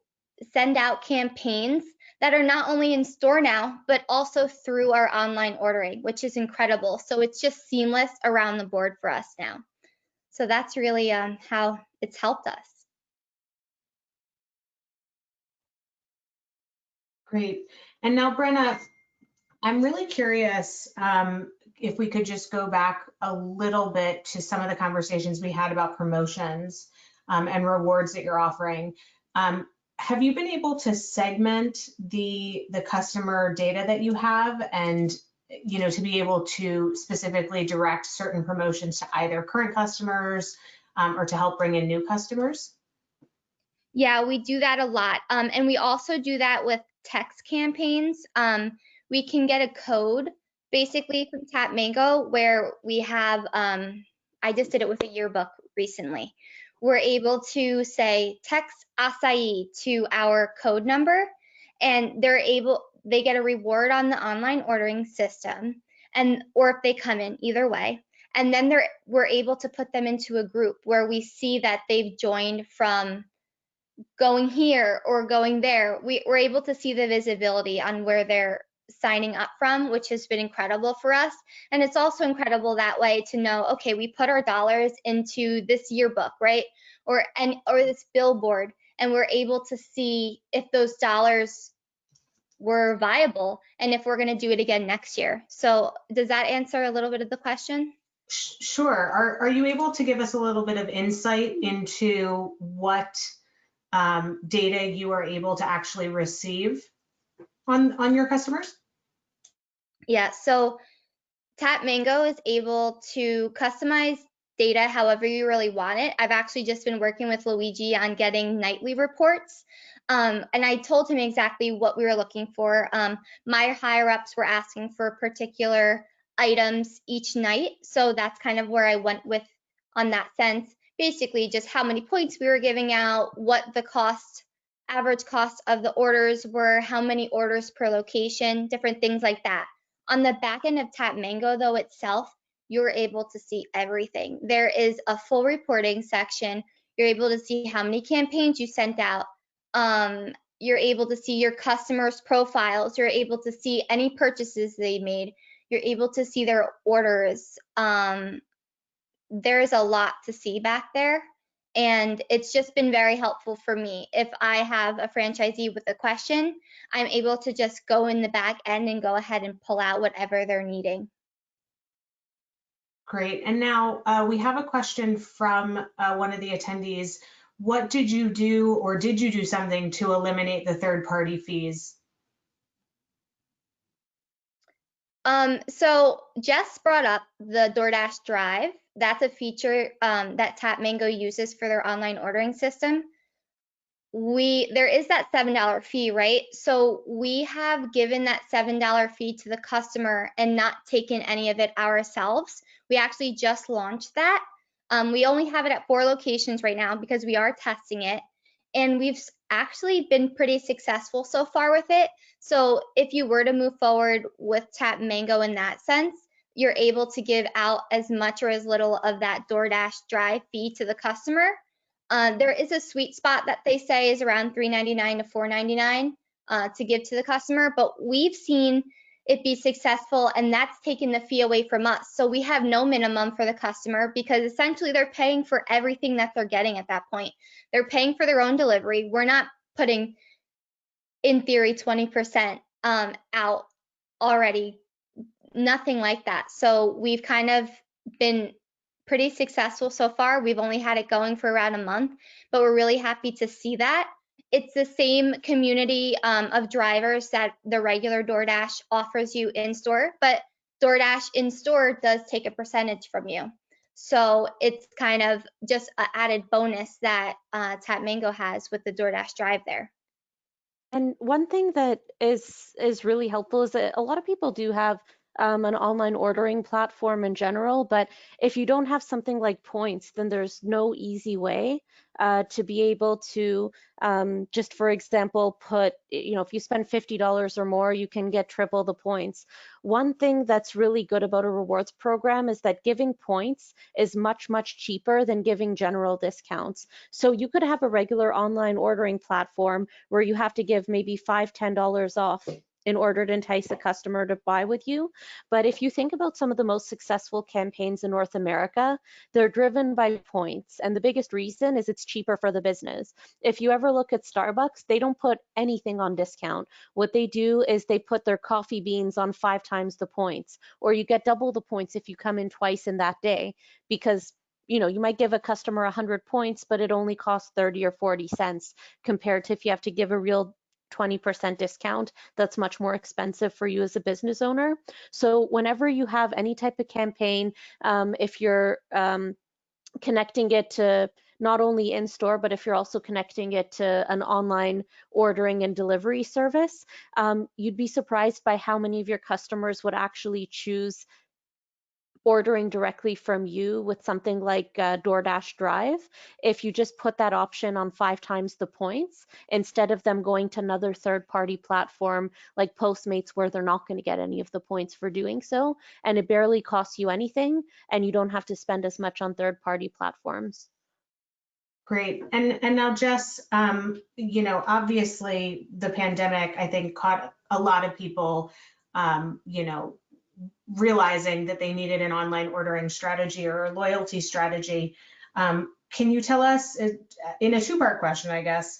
S3: send out campaigns that are not only in store now, but also through our online ordering, which is incredible. So it's just seamless around the board for us now. So that's really how it's helped us.
S1: Great. And now, Brenna, I'm really curious if we could just go back a little bit to some of the conversations we had about promotions and rewards that you're offering. Have you been able to segment the customer data that you have and, you know, to be able to specifically direct certain promotions to either current customers or to help bring in new customers?
S3: Yeah, we do that a lot. And we also do that with text campaigns. We can get a code basically from Tap Mango where we have, I just did it with a yearbook recently. We're able to say text acai to our code number, and they get a reward on the online ordering system, and or if they come in, either way. And then we're able to put them into a group where we see that they've joined from going here or going there. We're able to see the visibility on where they're signing up from, which has been incredible for us. And it's also incredible that way to know, okay, we put our dollars into this yearbook, right? Or this billboard, and we're able to see if those dollars were viable and if we're going to do it again next year. So does that answer a little bit of the question?
S1: Sure. Are you able to give us a little bit of insight into what data you are able to actually receive on your customers?
S3: Yeah, so Tap Mango is able to customize data however you really want it. I've actually just been working with Luigi on getting nightly reports. And I told him exactly what we were looking for. My higher ups were asking for particular items each night. So that's kind of where I went with on that sense. Basically, just how many points we were giving out, what the average cost of the orders were, how many orders per location, different things like that. On the back end of Tap Mango, though, itself, you're able to see everything. There is a full reporting section. You're able to see how many campaigns you sent out. You're able to see your customers' profiles. You're able to see any purchases they made. You're able to see their orders. There's a lot to see back there. And it's just been very helpful for me. If I have a franchisee with a question, I'm able to just go in the back end and go ahead and pull out whatever they're needing.
S1: Great. And now we have a question from one of the attendees. What did you do, or did you do something to eliminate the third-party fees?
S3: So Jess brought up the DoorDash Drive. That's a feature that Tap Mango uses for their online ordering system. There is that $7 fee, right? So we have given that $7 fee to the customer and not taken any of it ourselves. We actually just launched that. We only have it at 4 locations right now because we are testing it. And we've actually been pretty successful so far with it. So if you were to move forward with Tap Mango in that sense, you're able to give out as much or as little of that DoorDash Drive fee to the customer. There is a sweet spot that they say is around $3.99 to $4.99 to give to the customer, but we've seen it be successful, and that's taken the fee away from us. So we have no minimum for the customer because essentially they're paying for everything that they're getting at that point. They're paying for their own delivery. We're not putting, in theory, 20% out already nothing like that. So we've kind of been pretty successful so far. We've only had it going for around a month, but we're really happy to see that. It's the same community of drivers that the regular DoorDash offers you in store, but DoorDash in store does take a percentage from you. So it's kind of just an added bonus that Tap Mango has with the DoorDash drive there.
S2: And one thing that is really helpful is that a lot of people do have an online ordering platform in general, but if you don't have something like points, then there's no easy way to be able to just, for example, put, if you spend $50 or more, you can get triple the points. One thing that's really good about a rewards program is that giving points is much, much cheaper than giving general discounts. So you could have a regular online ordering platform where you have to give maybe $5, $10 off in order to entice a customer to buy with you. But if you think about some of the most successful campaigns in North America, they're driven by points. And the biggest reason is it's cheaper for the business. If you ever look at Starbucks, they don't put anything on discount. What they do is they put their coffee beans on 5 times the points, or you get double the points if you come in twice in that day, because you might give a customer 100 points, but it only costs 30 or 40 cents compared to if you have to give a real 20% discount, that's much more expensive for you as a business owner. So whenever you have any type of campaign, if you're connecting it to not only in store, but if you're also connecting it to an online ordering and delivery service, you'd be surprised by how many of your customers would actually choose ordering directly from you with something like DoorDash Drive, if you just put that option on 5 times the points, instead of them going to another third-party platform like Postmates where they're not going to get any of the points for doing so, and it barely costs you anything, and you don't have to spend as much on third-party platforms.
S1: Great. And now, Jess, obviously the pandemic, I think, caught a lot of people, realizing that they needed an online ordering strategy or a loyalty strategy. Can you tell us, in a two-part question, I guess,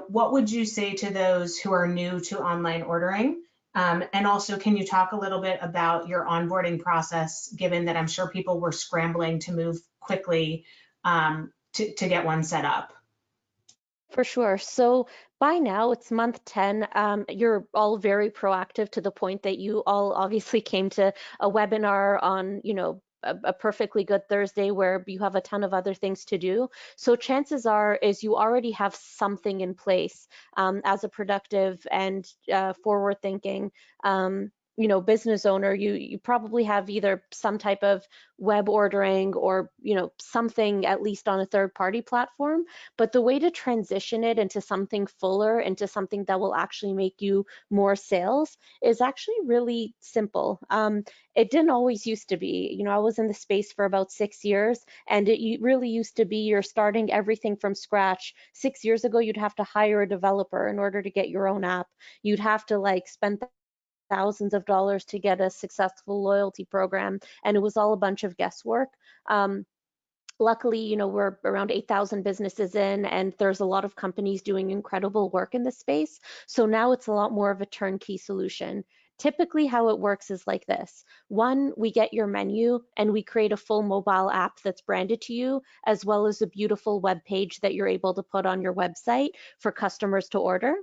S1: what would you say to those who are new to online ordering? And also, can you talk a little bit about your onboarding process, given that I'm sure people were scrambling to move quickly to get one set up?
S2: For sure. So by now it's month 10. You're all very proactive to the point that you all obviously came to a webinar on, a perfectly good Thursday where you have a ton of other things to do. So chances are is you already have something in place as a productive and forward thinking business owner. You probably have either some type of web ordering or something at least on a third party platform. But the way to transition it into something fuller, into something that will actually make you more sales, is actually really simple. It didn't always used to be. I was in the space for about 6 years, and it really used to be you're starting everything from scratch. 6 years ago, you'd have to hire a developer in order to get your own app. You'd have to spend thousands of dollars to get a successful loyalty program, and it was all a bunch of guesswork. Luckily, we're around 8,000 businesses in, and there's a lot of companies doing incredible work in this space. So now it's a lot more of a turnkey solution. Typically, how it works is like this. One, we get your menu and we create a full mobile app that's branded to you, as well as a beautiful web page that you're able to put on your website for customers to order.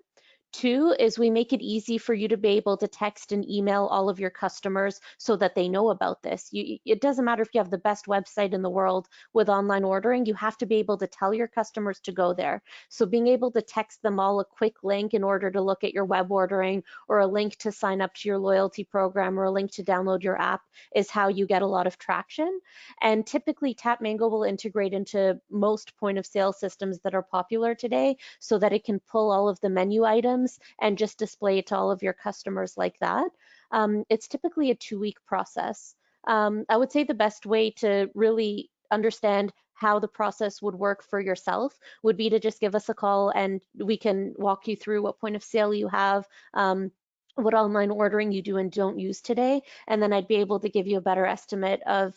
S2: Two is we make it easy for you to be able to text and email all of your customers so that they know about this. It doesn't matter if you have the best website in the world with online ordering, you have to be able to tell your customers to go there. So being able to text them all a quick link in order to look at your web ordering, or a link to sign up to your loyalty program, or a link to download your app, is how you get a lot of traction. And typically Tap Mango will integrate into most point of sale systems that are popular today so that it can pull all of the menu items and just display it to all of your customers like that. It's typically a 2-week process. I would say the best way to really understand how the process would work for yourself would be to just give us a call, and we can walk you through what point of sale you have, what online ordering you do and don't use today, and then I'd be able to give you a better estimate of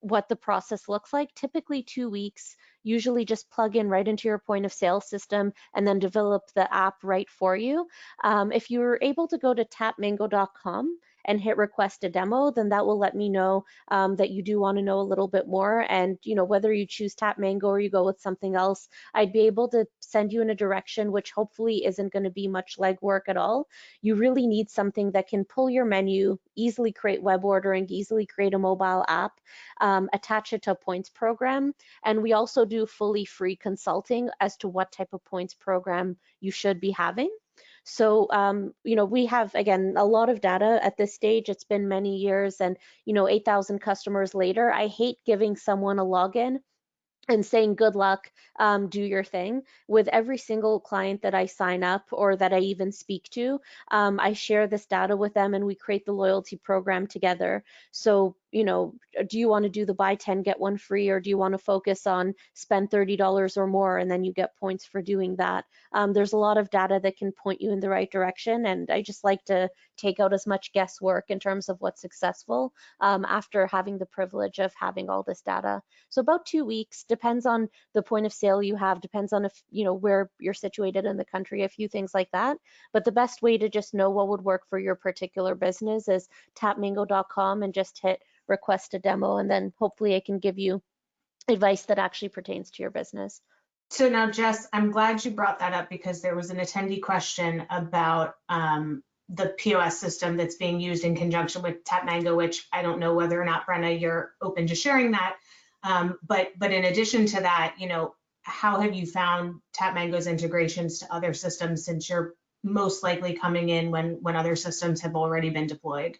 S2: what the process looks like. Typically 2 weeks, usually just plug in right into your point of sale system and then develop the app right for you. If you're able to go to tapmango.com and hit request a demo, then that will let me know that you do want to know a little bit more. And whether you choose Tap Mango or you go with something else, I'd be able to send you in a direction which hopefully isn't going to be much legwork at all. You really need something that can pull your menu, easily create web ordering, easily create a mobile app, attach it to a points program. And we also do fully free consulting as to what type of points program you should be having. So, we have, again, a lot of data at this stage. It's been many years and, 8,000 customers later. I hate giving someone a login and saying good luck, do your thing. With every single client that I sign up or that I even speak to, I share this data with them and we create the loyalty program together. So, do you want to do the buy 10 get one free, or do you want to focus on spend $30 or more and then you get points for doing that? There's a lot of data that can point you in the right direction, and I just like to take out as much guesswork in terms of what's successful after having the privilege of having all this data. So about 2 weeks, depends on the point of sale you have, depends on if, where you're situated in the country, a few things like that. But the best way to just know what would work for your particular business is tapmango.com and just hit request a demo, and then hopefully I can give you advice that actually pertains to your business.
S1: So now, Jess, I'm glad you brought that up because there was an attendee question about the POS system that's being used in conjunction with Tap Mango, which I don't know whether or not, Brenna, you're open to sharing that. But in addition to that, how have you found Tap Mango's integrations to other systems, since you're most likely coming in when other systems have already been deployed?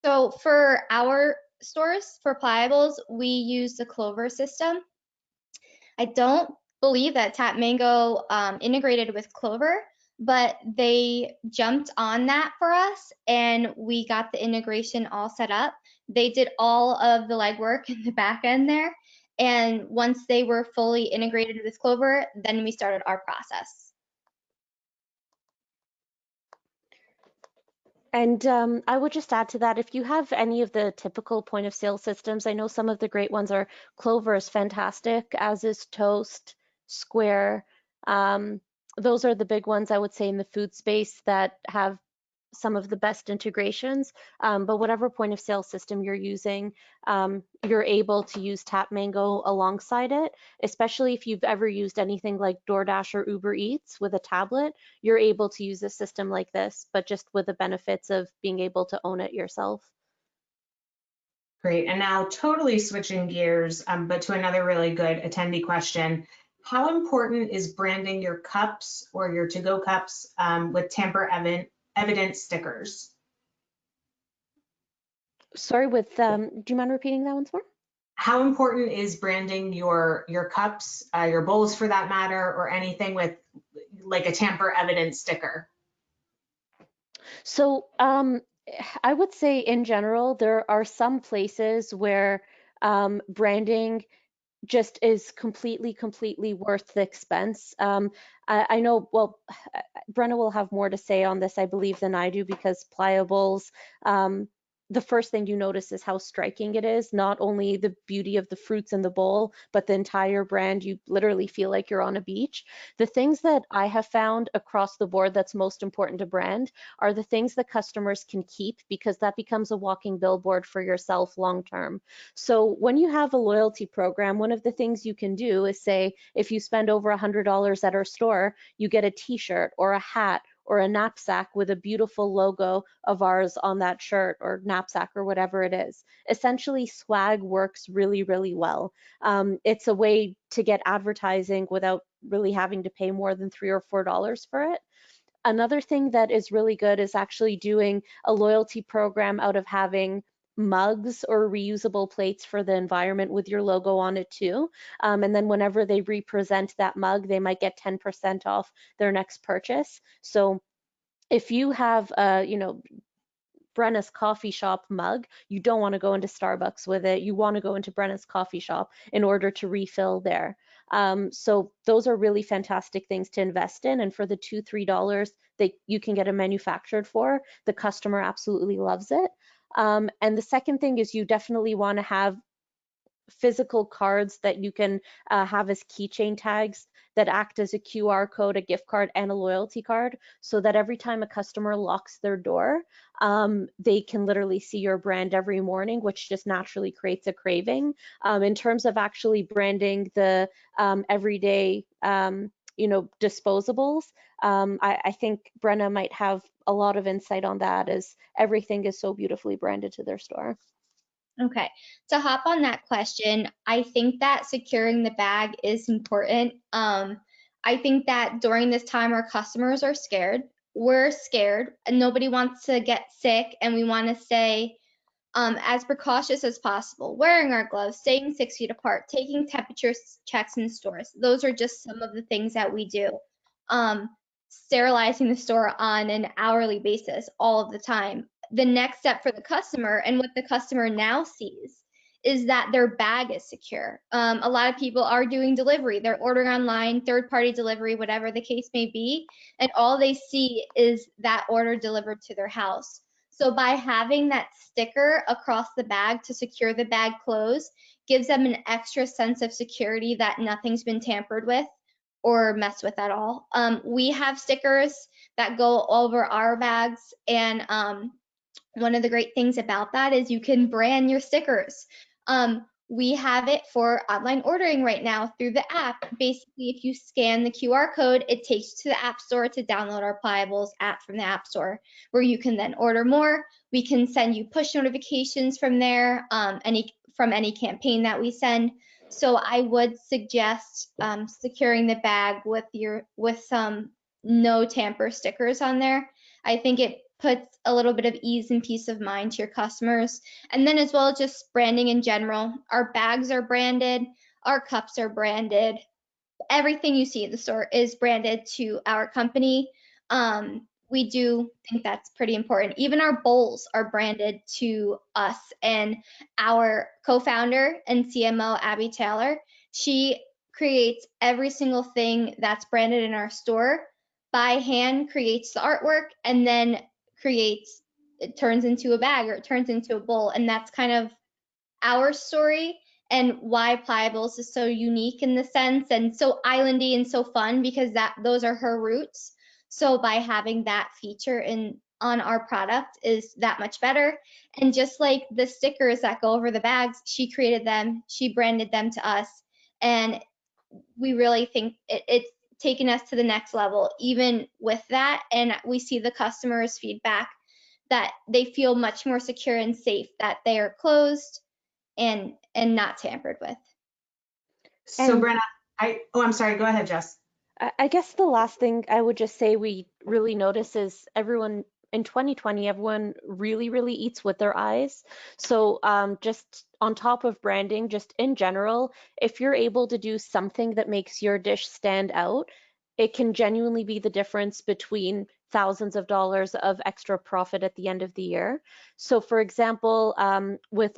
S3: So for our stores, for Playables, we use the Clover system. I don't believe that Tap Mango integrated with Clover, but they jumped on that for us and we got the integration all set up. They did all of the legwork in the back end there. And once they were fully integrated with Clover, then we started our process.
S2: And I would just add to that, if you have any of the typical point of sale systems, I know some of the great ones are Clover is fantastic, as is Toast, Square. Those are the big ones I would say in the food space that have some of the best integrations, but whatever point of sale system you're using, you're able to use Tap Mango alongside it, especially if you've ever used anything like DoorDash or Uber Eats with a tablet, you're able to use a system like this, but just with the benefits of being able to own it yourself.
S1: Great. And now totally switching gears, but to another really good attendee question. How important is branding your cups or your to-go cups with tamper-evident stickers?
S2: Sorry, do you mind repeating that once more?
S1: How important is branding your cups, your bowls for that matter, or anything with like a tamper-evident sticker?
S2: So I would say in general, there are some places where branding just is completely worth the expense. I know, well, Brenna will have more to say on this, I believe, than I do, because Playables, the first thing you notice is how striking it is. Not only the beauty of the fruits in the bowl, but the entire brand. You literally feel like you're on a beach. The things that I have found across the board that's most important to brand are the things that customers can keep, because that becomes a walking billboard for yourself long term. So when you have a loyalty program, one of the things you can do is say, if you spend over $100 at our store, you get a t-shirt or a hat or a knapsack with a beautiful logo of ours on that shirt or knapsack or whatever it is. Essentially, swag works really well. It's a way to get advertising without really having to pay more than $3 or $4 for it. Another thing that is really good is actually doing a loyalty program out of having mugs or reusable plates for the environment with your logo on it too. And then whenever they represent that mug, they might get 10% off their next purchase. So if you have Brenna's coffee shop mug, you don't want to go into Starbucks with it. You want to go into Brenna's coffee shop in order to refill there. So those are really fantastic things to invest in. And for the $2, $3 that you can get it manufactured for, the customer absolutely loves it. And the second thing is you definitely want to have physical cards that you can have as keychain tags that act as a QR code, a gift card, and a loyalty card, so that every time a customer locks their door, they can literally see your brand every morning, which just naturally creates a craving. In terms of actually branding the everyday, disposables, I think Brenna might have a lot of insight on that, as everything is so beautifully branded to their store.
S3: Okay, to hop on that question, I think that securing the bag is important. I think that during this time, our customers are scared. We're scared, and nobody wants to get sick, and we want to stay as precautious as possible, wearing our gloves, staying 6 feet apart, taking temperature checks in stores. Those are just some of the things that we do. Sterilizing the store on an hourly basis all of the time. The next step for the customer, and what the customer now sees, is that their bag is secure. A lot of people are doing delivery. They're ordering online, third-party delivery, whatever the case may be, and all they see is that order delivered to their house. So by having that sticker across the bag to secure the bag closed gives them an extra sense of security that nothing's been tampered with or messed with at all. We have stickers that go over our bags, and one of the great things about that is you can brand your stickers. We have it for online ordering right now through the app. Basically, if you scan the QR code, it takes you to the App Store to download our Pliables app from the App Store, where you can then order more. We can send you push notifications from there, from any campaign that we send. So I would suggest securing the bag with some no tamper stickers on there. I think it puts a little bit of ease and peace of mind to your customers. And then as well as just branding in general, our bags are branded, our cups are branded, everything you see in the store is branded to our company. We do think that's pretty important. Even our bowls are branded to us, and our co-founder and CMO, Abby Taylor, she creates every single thing that's branded in our store by hand, creates the artwork, and then it turns into a bag or it turns into a bowl. And that's kind of our story and why Pliables is so unique in the sense and so islandy and so fun, because those are her roots. So by having that feature on our product is that much better. And just like the stickers that go over the bags, she created them, she branded them to us, and we really think it's taken us to the next level even with that. And we see the customers' feedback that they feel much more secure and safe that they are closed and not tampered with.
S1: So
S2: And
S1: Brenna, I'm sorry, go ahead, Jess.
S2: I guess the last thing I would just say we really notice is everyone in 2020, everyone really, really eats with their eyes. So just on top of branding, just in general, if you're able to do something that makes your dish stand out, it can genuinely be the difference between thousands of dollars of extra profit at the end of the year. So for example, with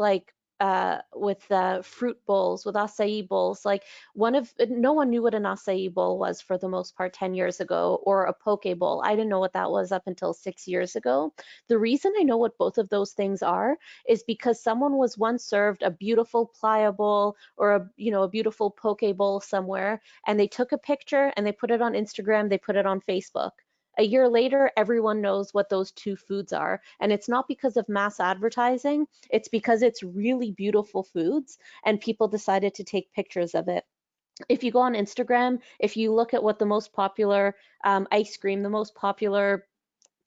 S2: fruit bowls, with acai bowls, like no one knew what an acai bowl was for the most part 10 years ago, or a poke bowl. I didn't know what that was up until 6 years ago. The reason I know what both of those things are is because someone was once served a beautiful Playa bowl or a beautiful poke bowl somewhere, and they took a picture and they put it on Instagram, they put it on Facebook. A year later, everyone knows what those two foods are. And it's not because of mass advertising, it's because it's really beautiful foods and people decided to take pictures of it. If you go on Instagram, if you look at what the most popular ice cream, the most popular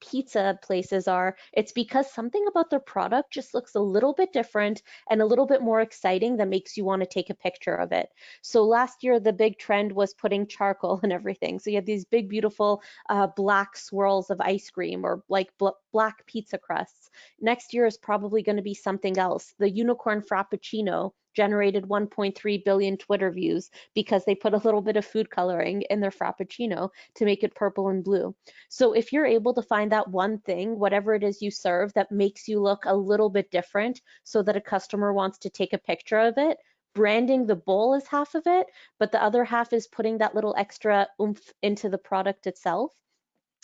S2: pizza places are, it's because something about their product just looks a little bit different and a little bit more exciting that makes you want to take a picture of it. So last year, the big trend was putting charcoal in everything. So you had these big, beautiful black swirls of ice cream, or like black pizza crusts. Next year is probably going to be something else. The unicorn frappuccino generated 1.3 billion Twitter views because they put a little bit of food coloring in their frappuccino to make it purple and blue. So if you're able to find that one thing, whatever it is you serve, that makes you look a little bit different so that a customer wants to take a picture of it, branding the bowl is half of it, but the other half is putting that little extra oomph into the product itself.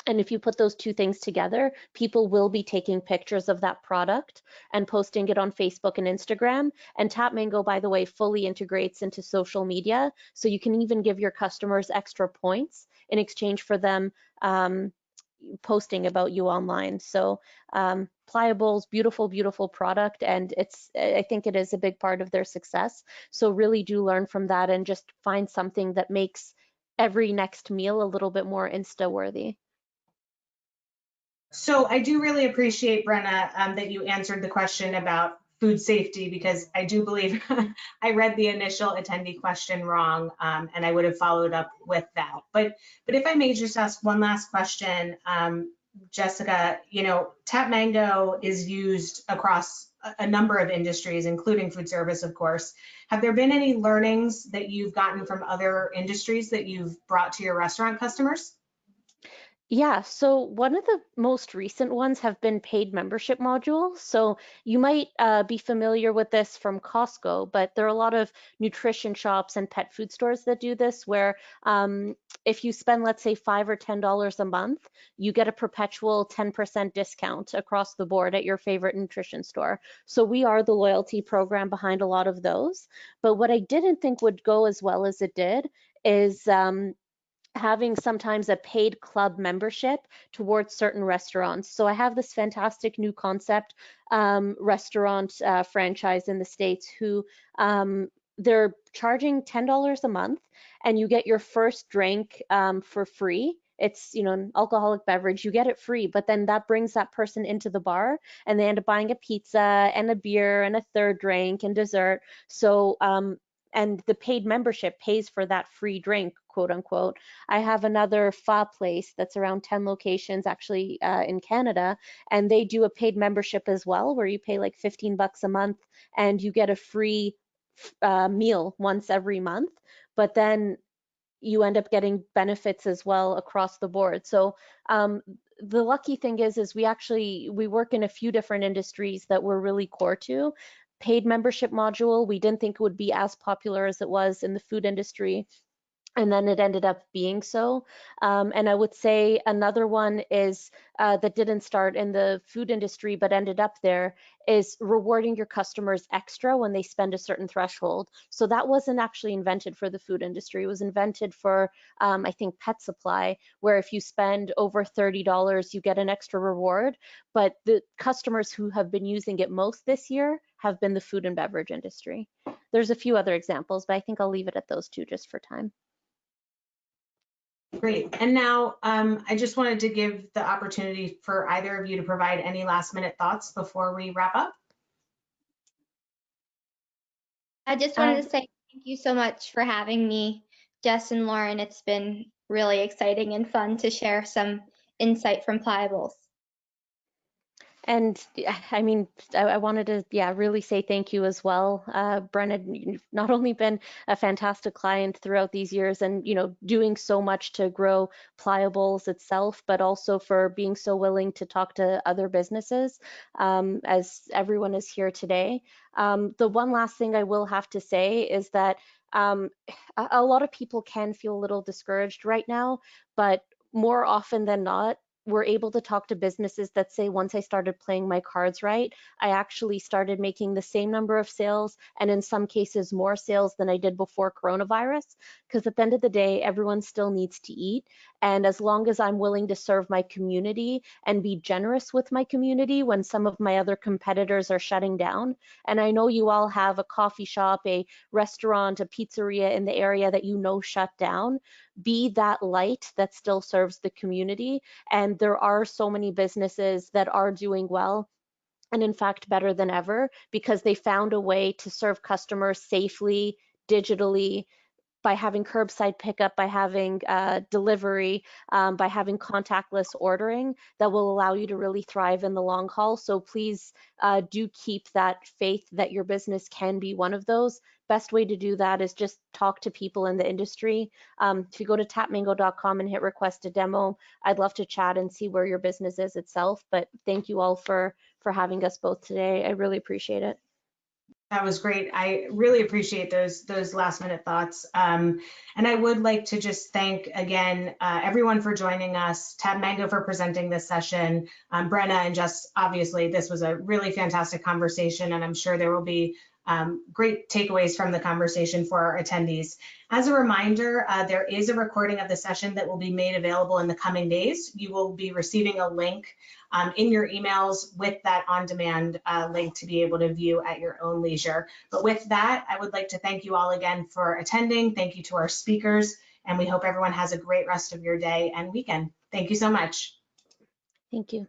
S2: And if you put those two things together, people will be taking pictures of that product and posting it on Facebook and Instagram. And Tap Mango, by the way, fully integrates into social media. So you can even give your customers extra points in exchange for them posting about you online. So Pliable's beautiful, beautiful product, and I think it is a big part of their success. So really do learn from that and just find something that makes every next meal a little bit more Insta worthy.
S1: So I do really appreciate, Brenna, that you answered the question about food safety, because I do believe I read the initial attendee question wrong, and I would have followed up with that. But if I may just ask one last question, Jessica, Tap Mango is used across a number of industries, including food service, of course. Have there been any learnings that you've gotten from other industries that you've brought to your restaurant customers?
S2: Yeah, so one of the most recent ones have been paid membership modules. So you might be familiar with this from Costco, but there are a lot of nutrition shops and pet food stores that do this, where if you spend, let's say, $5 or $10 a month, you get a perpetual 10% discount across the board at your favorite nutrition store. So we are the loyalty program behind a lot of those. But what I didn't think would go as well as it did is having sometimes a paid club membership towards certain restaurants. So I have this fantastic new concept restaurant franchise in the States who they're charging $10 a month, and you get your first drink for free. It's, an alcoholic beverage, you get it free, but then that brings that person into the bar and they end up buying a pizza and a beer and a third drink and dessert. So and the paid membership pays for that free drink, quote unquote. I have another pho place that's around 10 locations actually in Canada, and they do a paid membership as well, where you pay like $15 a month and you get a free meal once every month. But then you end up getting benefits as well across the board. So the lucky thing is we work in a few different industries that we're really core to. Paid membership module, we didn't think it would be as popular as it was in the food industry, and then it ended up being so. And I would say another one is that didn't start in the food industry but ended up there, is rewarding your customers extra when they spend a certain threshold. So that wasn't actually invented for the food industry. It was invented for, I think, pet supply, where if you spend over $30, you get an extra reward. But the customers who have been using it most this year have been the food and beverage industry. There's a few other examples, but I think I'll leave it at those two just for time.
S1: Great. And now I just wanted to give the opportunity for either of you to provide any last minute thoughts before we wrap up.
S3: I just wanted to say thank you so much for having me, Jess and Lauren. It's been really exciting and fun to share some insight from Pliables.
S2: And I mean, I wanted to, really say thank you as well. Brenna, you've not only been a fantastic client throughout these years and, doing so much to grow Pliables itself, but also for being so willing to talk to other businesses, as everyone is here today. The one last thing I will have to say is that a lot of people can feel a little discouraged right now, but more often than not, we're able to talk to businesses that say, once I started playing my cards right, I actually started making the same number of sales, and in some cases more sales than I did before coronavirus. Because at the end of the day, everyone still needs to eat. And as long as I'm willing to serve my community and be generous with my community when some of my other competitors are shutting down, and I know you all have a coffee shop, a restaurant, a pizzeria in the area that shut down, be that light that still serves the community. And there are so many businesses that are doing well, and in fact better than ever, because they found a way to serve customers safely, digitally, by having curbside pickup, by having delivery, by having contactless ordering, that will allow you to really thrive in the long haul. So please do keep that faith that your business can be one of those. Best way to do that is just talk to people in the industry. If you go to tapmango.com and hit request a demo, I'd love to chat and see where your business is itself. But thank you all for having us both today. I really appreciate it.
S1: That was great. I really appreciate those last minute thoughts. And I would like to just thank again everyone for joining us, Tab Mango for presenting this session, Brenna, and just obviously this was a really fantastic conversation, and I'm sure there will be great takeaways from the conversation for our attendees. As a reminder, there is a recording of the session that will be made available in the coming days. You will be receiving a link in your emails with that on-demand link to be able to view at your own leisure. But with that, I would like to thank you all again for attending. Thank you to our speakers, and we hope everyone has a great rest of your day and weekend. Thank you so much.
S2: Thank you.